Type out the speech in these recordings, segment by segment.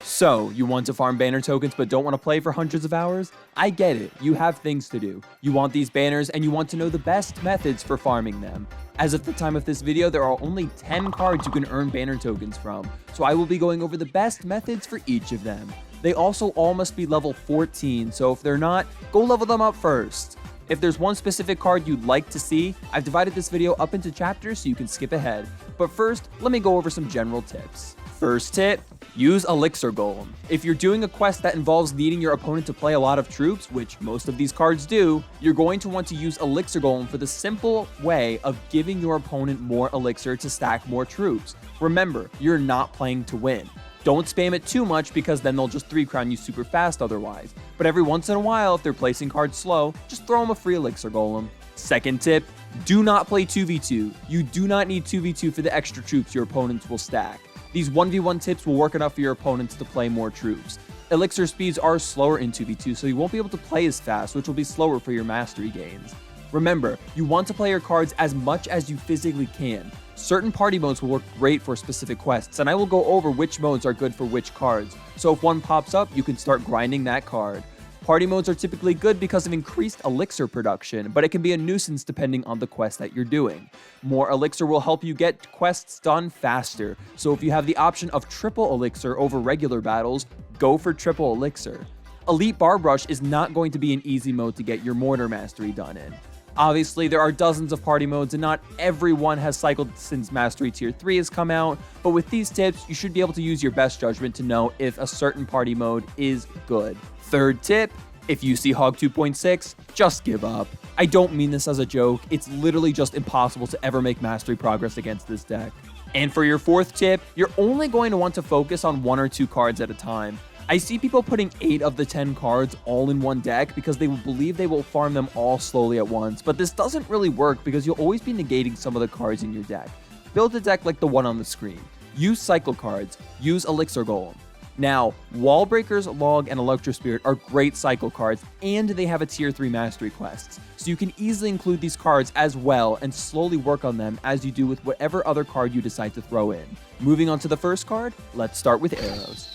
So, you want to farm banner tokens but don't want to play for hundreds of hours? I get it, you have things to do. You want these banners and you want to know the best methods for farming them. As of the time of this video, there are only 10 cards you can earn banner tokens from, so I will be going over the best methods for each of them. They also all must be level 14, so if they're not, go level them up first. If there's one specific card you'd like to see, I've divided this video up into chapters so you can skip ahead. But first, let me go over some general tips. First tip, use Elixir Golem. If you're doing a quest that involves needing your opponent to play a lot of troops, which most of these cards do, you're going to want to use Elixir Golem for the simple way of giving your opponent more elixir to stack more troops. Remember, you're not playing to win. Don't spam it too much because then they'll just 3-crown you super fast otherwise. But every once in a while, if they're placing cards slow, just throw them a free Elixir Golem. Second tip, do not play 2v2. You do not need 2v2 for the extra troops your opponents will stack. These 1v1 tips will work enough for your opponents to play more troops. Elixir speeds are slower in 2v2, so you won't be able to play as fast, which will be slower for your mastery gains. Remember, you want to play your cards as much as you physically can. Certain party modes will work great for specific quests, and I will go over which modes are good for which cards, so if one pops up, you can start grinding that card. Party modes are typically good because of increased elixir production, but it can be a nuisance depending on the quest that you're doing. More elixir will help you get quests done faster, so if you have the option of triple elixir over regular battles, go for triple elixir. Elite Barb Rush is not going to be an easy mode to get your Mortar mastery done in. Obviously, there are dozens of party modes and not everyone has cycled since Mastery Tier 3 has come out, but with these tips, you should be able to use your best judgment to know if a certain party mode is good. Third tip, if you see Hog 2.6, just give up. I don't mean this as a joke, it's literally just impossible to ever make mastery progress against this deck. And for your fourth tip, you're only going to want to focus on 1 or 2 cards at a time. I see people putting 8 of the 10 cards all in one deck because they will believe they will farm them all slowly at once, but this doesn't really work because you'll always be negating some of the cards in your deck. Build a deck like the one on the screen. Use cycle cards. Use Elixir Golem. Now, Wallbreakers, Log, and Electro Spirit are great cycle cards, and they have a Tier 3 mastery quests, so you can easily include these cards as well and slowly work on them as you do with whatever other card you decide to throw in. Moving on to the first card, let's start with arrows.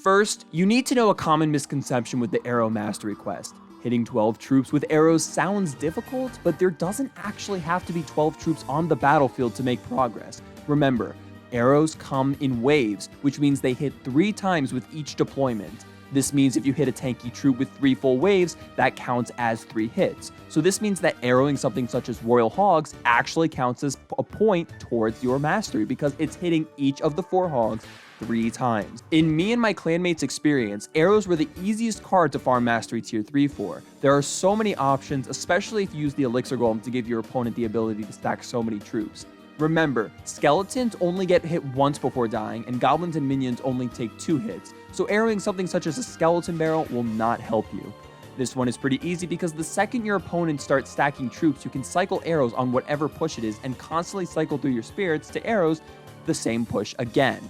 First, you need to know a common misconception with the arrow mastery quest. Hitting 12 troops with arrows sounds difficult, but there doesn't actually have to be 12 troops on the battlefield to make progress. Remember, arrows come in waves, which means they hit 3 times with each deployment. This means if you hit a tanky troop with 3 full waves, that counts as 3 hits. So this means that arrowing something such as Royal Hogs actually counts as a point towards your mastery because it's hitting each of the 4 hogs 3 times. In me and my clanmates' experience, arrows were the easiest card to farm mastery tier 3 for. There are so many options, especially if you use the Elixir Golem to give your opponent the ability to stack so many troops. Remember, skeletons only get hit once before dying, and goblins and minions only take 2 hits, so arrowing something such as a skeleton barrel will not help you. This one is pretty easy because the second your opponent starts stacking troops, you can cycle arrows on whatever push it is and constantly cycle through your spirits to arrows the same push again.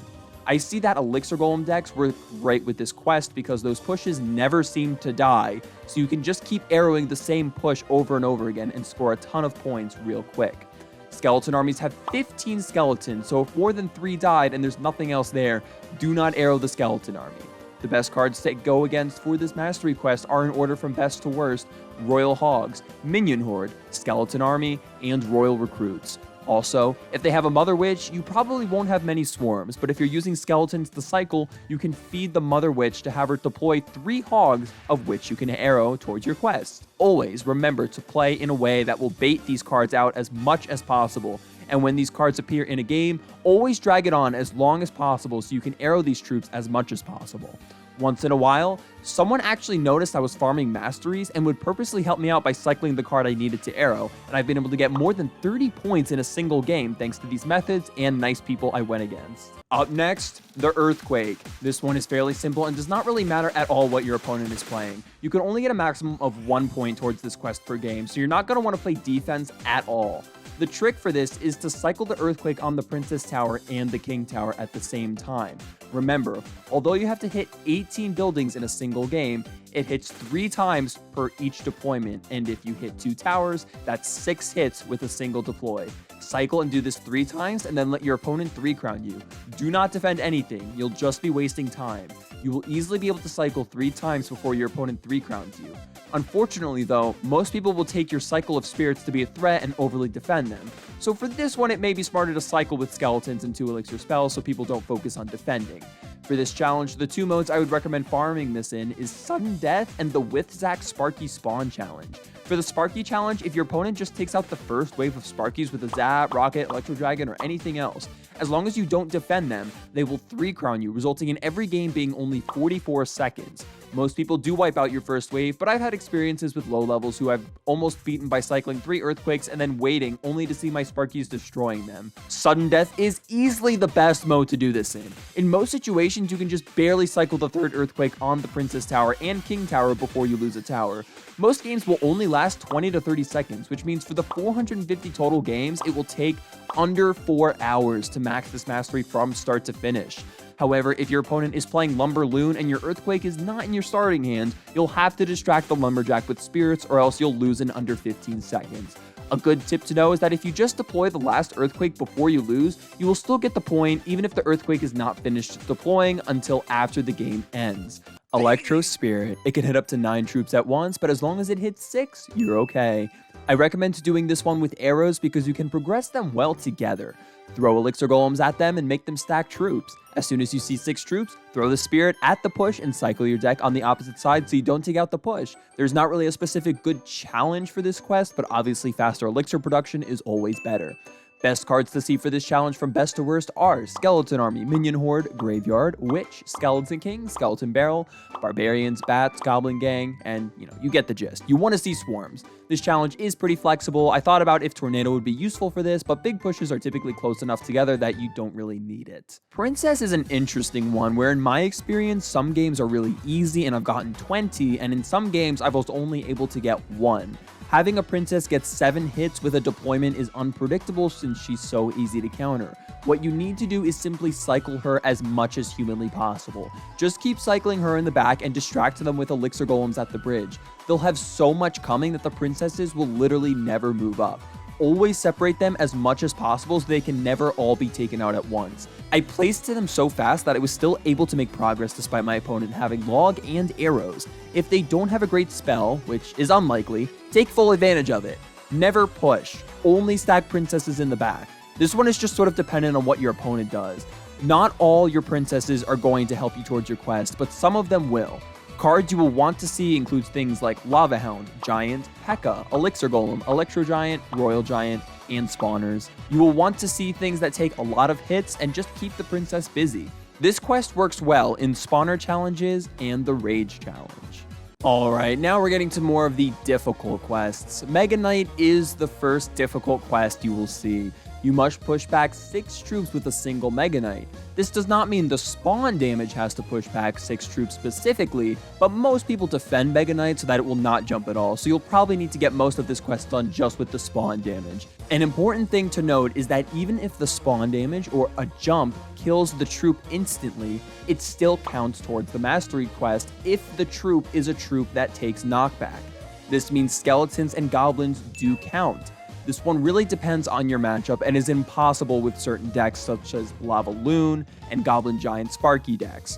I see that Elixir Golem decks work great with this quest because those pushes never seem to die, so you can just keep arrowing the same push over and over again and score a ton of points real quick. Skeleton armies have 15 skeletons, so if more than 3 died and there's nothing else there, do not arrow the skeleton army. The best cards to go against for this mastery quest are in order from best to worst: Royal Hogs, Minion Horde, Skeleton Army, and Royal Recruits. Also, if they have a Mother Witch, you probably won't have many swarms, but if you're using skeletons to cycle, you can feed the Mother Witch to have her deploy 3 hogs, of which you can arrow towards your quest. Always remember to play in a way that will bait these cards out as much as possible, and when these cards appear in a game, always drag it on as long as possible so you can arrow these troops as much as possible. Once in a while, someone actually noticed I was farming masteries and would purposely help me out by cycling the card I needed to arrow, and I've been able to get more than 30 points in a single game thanks to these methods and nice people I went against. Up next, the Earthquake. This one is fairly simple and does not really matter at all what your opponent is playing. You can only get a maximum of 1 point towards this quest per game, so you're not going to want to play defense at all. The trick for this is to cycle the Earthquake on the Princess Tower and the King Tower at the same time. Remember, although you have to hit 18 buildings in a single game, it hits 3 times per each deployment, and if you hit 2 towers, that's 6 hits with a single deploy. Cycle and do this 3 times, and then let your opponent 3-crown you. Do not defend anything, you'll just be wasting time. You will easily be able to cycle 3 times before your opponent 3-crowns you. Unfortunately though, most people will take your cycle of spirits to be a threat and overly defend them. So for this one, it may be smarter to cycle with skeletons and 2 elixir spells so people don't focus on defending. For this challenge, the 2 modes I would recommend farming this in is Sudden Death and the Withzak Sparky Spawn Challenge. For the Sparky Challenge, if your opponent just takes out the first wave of Sparkies with a Zap, Rocket, Electro Dragon, or anything else, as long as you don't defend them, they will 3-crown you, resulting in every game being only 44 seconds. Most people do wipe out your first wave, but I've had experiences with low levels who I've almost beaten by cycling 3 earthquakes and then waiting only to see my Sparkies destroying them. Sudden Death is easily the best mode to do this in. In most situations, you can just barely cycle the 3rd earthquake on the Princess Tower and King Tower before you lose a tower. Most games will only last 20 to 30 seconds, which means for the 450 total games, it will take under 4 hours to max this mastery from start to finish. However, if your opponent is playing Lumber Loon and your Earthquake is not in your starting hand, you'll have to distract the Lumberjack with spirits or else you'll lose in under 15 seconds. A good tip to know is that if you just deploy the last Earthquake before you lose, you will still get the point even if the Earthquake is not finished deploying until after the game ends. Electro Spirit. It can hit up to 9 troops at once, but as long as it hits 6, you're okay. I recommend doing this one with arrows because you can progress them well together. Throw elixir golems at them and make them stack troops. As soon as you see 6 troops, throw the spirit at the push and cycle your deck on the opposite side so you don't take out the push. There's not really a specific good challenge for this quest, but obviously faster elixir production is always better. Best cards to see for this challenge from best to worst are Skeleton Army, Minion Horde, Graveyard, Witch, Skeleton King, Skeleton Barrel, Barbarians, Bats, Goblin Gang, and you get the gist. You want to see swarms. This challenge is pretty flexible. I thought about if Tornado would be useful for this, but big pushes are typically close enough together that you don't really need it. Princess is an interesting one where in my experience, some games are really easy and I've gotten 20, and in some games I was only able to get 1. Having a princess get 7 hits with a deployment is unpredictable since she's so easy to counter. What you need to do is simply cycle her as much as humanly possible. Just keep cycling her in the back and distract them with elixir golems at the bridge. They'll have so much coming that the princesses will literally never move up. Always separate them as much as possible so they can never all be taken out at once. I placed them so fast that I was still able to make progress despite my opponent having log and arrows. If they don't have a great spell, which is unlikely, take full advantage of it. Never push. Only stack princesses in the back. This one is just sort of dependent on what your opponent does. Not all your princesses are going to help you towards your quest, but some of them will. Cards you will want to see includes things like Lava Hound, Giant, PEKKA, Elixir Golem, Electro Giant, Royal Giant, and Spawners. You will want to see things that take a lot of hits and just keep the princess busy. This quest works well in Spawner challenges and the Rage challenge. Alright, now we're getting to more of the difficult quests. Megaknight is the first difficult quest you will see. You must push back 6 troops with a single Megaknight. This does not mean the spawn damage has to push back 6 troops specifically, but most people defend Megaknight so that it will not jump at all, so you'll probably need to get most of this quest done just with the spawn damage. An important thing to note is that even if the spawn damage or a jump kills the troop instantly, it still counts towards the mastery quest if the troop is a troop that takes knockback. This means skeletons and goblins do count. This one really depends on your matchup and is impossible with certain decks such as Lava Loon and Goblin Giant Sparky decks.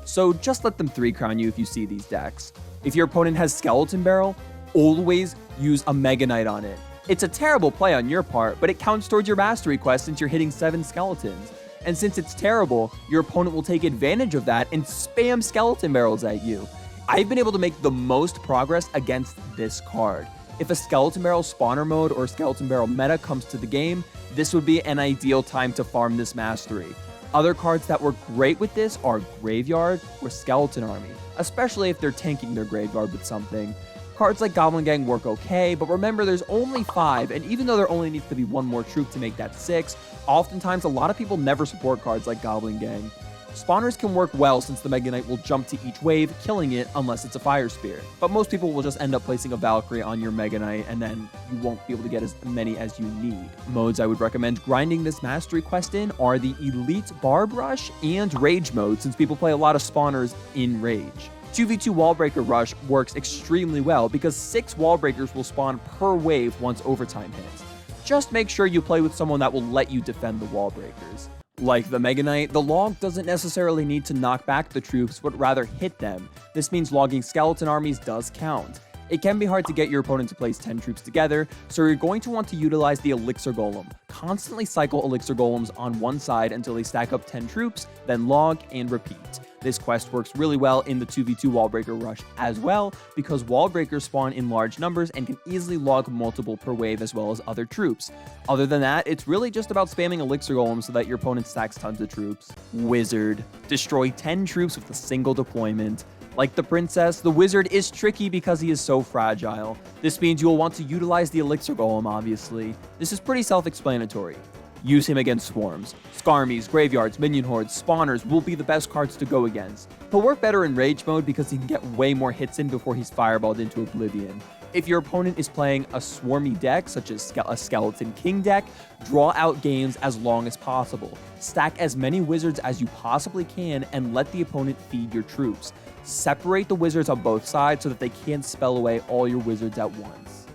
So just let them 3-crown you if you see these decks. If your opponent has Skeleton Barrel, always use a Megaknight on it. It's a terrible play on your part, but it counts towards your mastery quest since you're hitting 7 skeletons. And since it's terrible, your opponent will take advantage of that and spam Skeleton Barrels at you. I've been able to make the most progress against this card. If a Skeleton Barrel spawner mode or Skeleton Barrel meta comes to the game, this would be an ideal time to farm this mastery. Other cards that work great with this are Graveyard or Skeleton Army, especially if they're tanking their Graveyard with something. Cards like Goblin Gang work okay, but remember there's only 5, and even though there only needs to be 1 more troop to make that 6, oftentimes a lot of people never support cards like Goblin Gang. Spawners can work well since the Megaknight will jump to each wave, killing it unless it's a Fire Spirit. But most people will just end up placing a Valkyrie on your Megaknight, and then you won't be able to get as many as you need. Modes I would recommend grinding this mastery quest in are the Elite Barb Rush and Rage mode, since people play a lot of spawners in Rage. 2v2 Wallbreaker Rush works extremely well because 6 Wallbreakers will spawn per wave once overtime hits. just make sure you play with someone that will let you defend the wall breakers. Like the Megaknight, the log doesn't necessarily need to knock back the troops, but rather hit them. This means logging skeleton armies does count. It can be hard to get your opponent to place 10 troops together, so you're going to want to utilize the Elixir Golem. Constantly cycle Elixir Golems on one side until they stack up 10 troops, then log and repeat. This quest works really well in the 2v2 Wallbreaker rush as well, because Wallbreakers spawn in large numbers and can easily log multiple per wave as well as other troops. Other than that, it's really just about spamming Elixir Golem so that your opponent stacks tons of troops. Wizard. Destroy 10 troops with a single deployment. Like the princess, the wizard is tricky because he is so fragile. This means you will want to utilize the Elixir Golem, obviously. This is pretty self-explanatory. Use him against swarms. Skarmies, graveyards, minion hordes, spawners will be the best cards to go against. He'll work better in rage mode because he can get way more hits in before he's fireballed into oblivion. If your opponent is playing a swarmy deck, such as a Skeleton King deck, draw out games as long as possible. Stack as many wizards as you possibly can and let the opponent feed your troops. Separate the wizards on both sides so that they can't spell away all your wizards at once.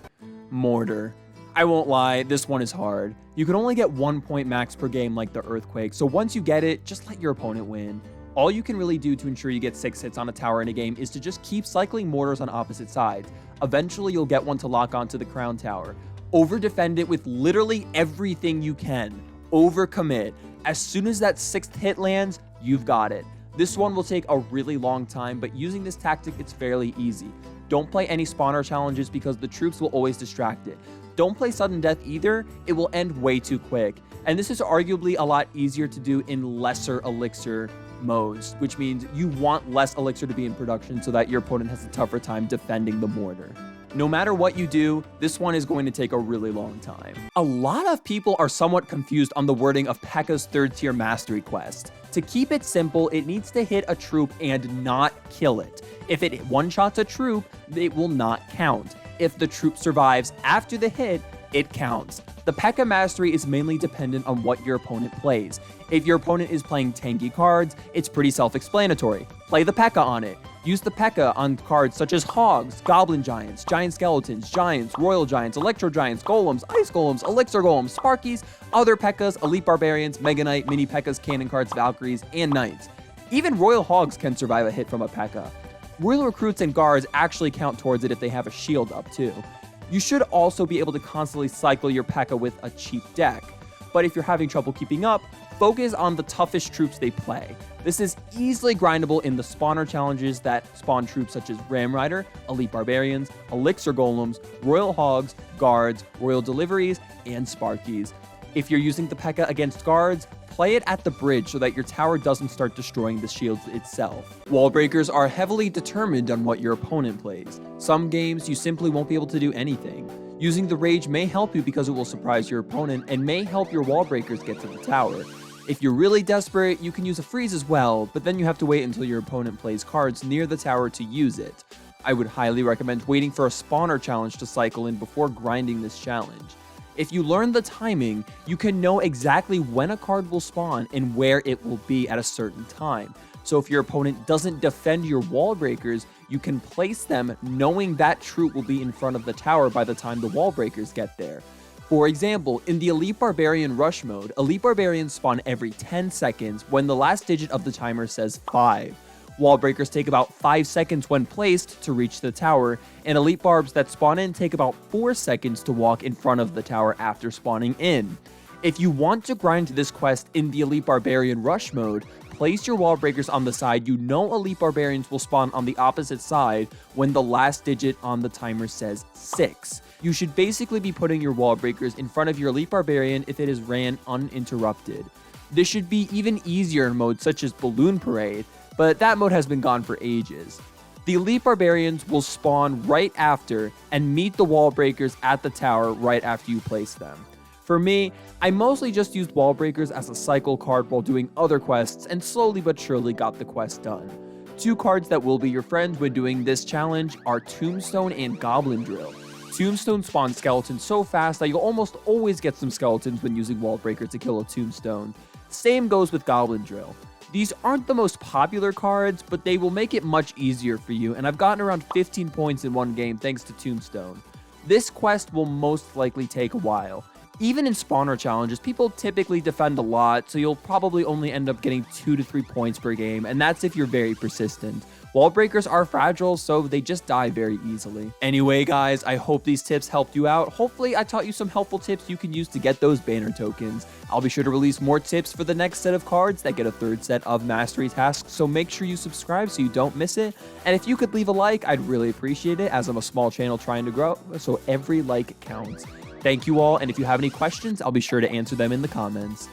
Mortar. I won't lie, this one is hard. You can only get 1 point max per game like the Earthquake, so once you get it, just let your opponent win. All you can really do to ensure you get 6 hits on a tower in a game is to just keep cycling mortars on opposite sides. Eventually, you'll get one to lock onto the crown tower. Over-defend it with literally everything you can. Overcommit. As soon as that 6th hit lands, you've got it. This one will take a really long time, but using this tactic, it's fairly easy. Don't play any spawner challenges because the troops will always distract it. Don't play sudden death either, it will end way too quick. And this is arguably a lot easier to do in lesser elixir modes, which means you want less elixir to be in production so that your opponent has a tougher time defending the mortar. No matter what you do, this one is going to take a really long time. A lot of people are somewhat confused on the wording of PEKKA's 3rd tier mastery quest. To keep it simple, it needs to hit a troop and not kill it. If it one-shots a troop, it will not count. If the troop survives after the hit, it counts. The PEKKA mastery is mainly dependent on what your opponent plays. If your opponent is playing tanky cards, it's pretty self-explanatory. Play the PEKKA on it. Use the PEKKA on cards such as Hogs, Goblin Giants, Giant Skeletons, Giants, Royal Giants, Electro Giants, Golems, Ice Golems, Elixir Golems, Sparkies, other PEKKAs, Elite Barbarians, Megaknight, Mini PEKKAs, Cannon Cards, Valkyries, and Knights. Even Royal Hogs can survive a hit from a PEKKA. Royal Recruits and Guards actually count towards it if they have a shield up too. You should also be able to constantly cycle your PEKKA with a cheap deck. But if you're having trouble keeping up, focus on the toughest troops they play. This is easily grindable in the spawner challenges that spawn troops such as Ram Rider, Elite Barbarians, Elixir Golems, Royal Hogs, Guards, Royal Deliveries, and Sparkies. If you're using the PEKKA against Guards, play it at the bridge so that your tower doesn't start destroying the shields itself. Wallbreakers are heavily determined on what your opponent plays. Some games you simply won't be able to do anything. Using the rage may help you because it will surprise your opponent and may help your Wallbreakers get to the tower. If you're really desperate, you can use a freeze as well, but then you have to wait until your opponent plays cards near the tower to use it. I would highly recommend waiting for a spawner challenge to cycle in before grinding this challenge. If you learn the timing, you can know exactly when a card will spawn and where it will be at a certain time. So if your opponent doesn't defend your Wallbreakers, you can place them knowing that troop will be in front of the tower by the time the Wallbreakers get there. For example, in the Elite Barbarian Rush mode, Elite Barbarians spawn every 10 seconds when the last digit of the timer says 5. Wallbreakers take about 5 seconds when placed to reach the tower, and Elite Barbs that spawn in take about 4 seconds to walk in front of the tower after spawning in. If you want to grind this quest in the Elite Barbarian Rush mode, place your Wallbreakers on the side you know Elite Barbarians will spawn on the opposite side when the last digit on the timer says 6. You should basically be putting your Wallbreakers in front of your Elite Barbarian if it is ran uninterrupted. This should be even easier in modes such as Balloon Parade, but that mode has been gone for ages. The Elite Barbarians will spawn right after and meet the Wallbreakers at the tower right after you place them. For me, I mostly just used Wallbreakers as a cycle card while doing other quests and slowly but surely got the quest done. 2 cards that will be your friends when doing this challenge are Tombstone and Goblin Drill. Tombstone spawns skeletons so fast that you'll almost always get some skeletons when using Wallbreaker to kill a Tombstone. Same goes with Goblin Drill. These aren't the most popular cards, but they will make it much easier for you, and I've gotten around 15 points in one game thanks to Tombstone. This quest will most likely take a while. Even in spawner challenges, people typically defend a lot, so you'll probably only end up getting 2 to 3 points per game, and that's if you're very persistent. Wallbreakers are fragile, so they just die very easily. Anyway, guys, I hope these tips helped you out. Hopefully, I taught you some helpful tips you can use to get those banner tokens. I'll be sure to release more tips for the next set of cards that get a 3rd set of mastery tasks, so make sure you subscribe so you don't miss it. And if you could leave a like, I'd really appreciate it, as I'm a small channel trying to grow, so every like counts. Thank you all, and if you have any questions, I'll be sure to answer them in the comments.